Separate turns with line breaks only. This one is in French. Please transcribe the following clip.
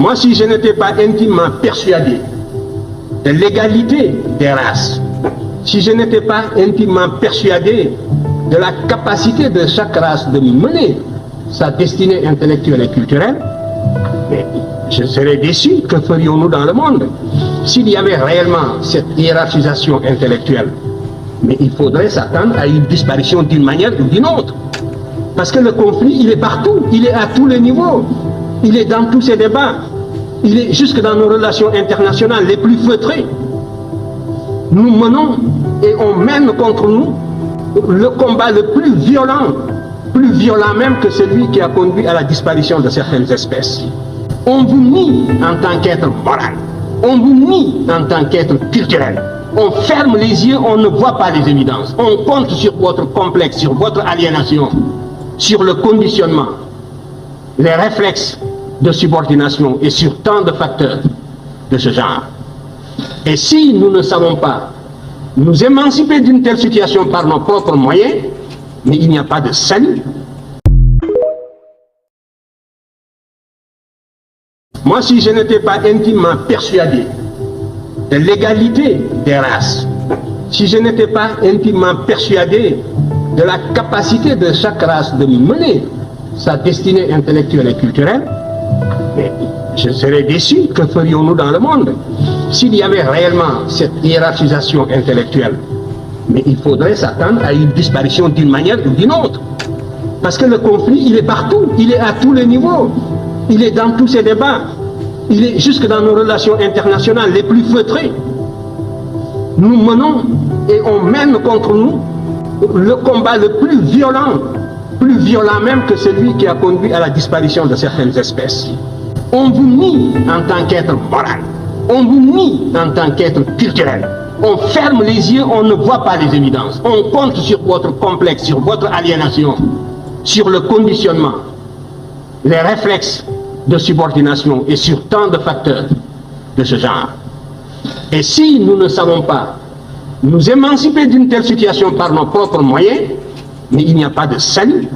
Moi, si je n'étais pas intimement persuadé de l'égalité des races, si je n'étais pas intimement persuadé de la capacité de chaque race de mener sa destinée intellectuelle et culturelle, mais je serais déçu. Que ferions-nous dans le monde s'il y avait réellement cette hiérarchisation intellectuelle? Mais il faudrait s'attendre à une disparition d'une manière ou d'une autre. Parce que le conflit, il est partout, il est à tous les niveaux, il est dans tous ces débats, il est jusque dans nos relations internationales les plus feutrées. Nous menons et on mène contre nous le combat le plus violent même que celui qui a conduit à la disparition de certaines espèces. On vous nie en tant qu'être moral, on vous nie en tant qu'être culturel. On ferme les yeux, on ne voit pas les évidences. On compte sur votre complexe, sur votre aliénation, sur le conditionnement, les réflexes de subordination et sur tant de facteurs de ce genre. Et si nous ne savons pas nous émanciper d'une telle situation par nos propres moyens, mais il n'y a pas de salut. Moi, si je n'étais pas intimement persuadé de l'égalité des races, si je n'étais pas intimement persuadé de la capacité de chaque race de mener sa destinée intellectuelle et culturelle, mais je serais déçu. Que ferions-nous dans le monde s'il y avait réellement cette hiérarchisation intellectuelle? Mais il faudrait s'attendre à une disparition d'une manière ou d'une autre. Parce que le conflit, il est partout, il est à tous les niveaux, il est dans tous ces débats, il est jusque dans nos relations internationales les plus feutrées. Nous menons et on mène contre nous le combat le plus violent même que celui qui a conduit à la disparition de certaines espèces. On vous nie en tant qu'être moral, on vous nie en tant qu'être culturel. On ferme les yeux, on ne voit pas les évidences. On compte sur votre complexe, sur votre aliénation, sur le conditionnement, les réflexes de subordination et sur tant de facteurs de ce genre. Et si nous ne savons pas nous émanciper d'une telle situation par nos propres moyens, mais il n'y a pas de salut.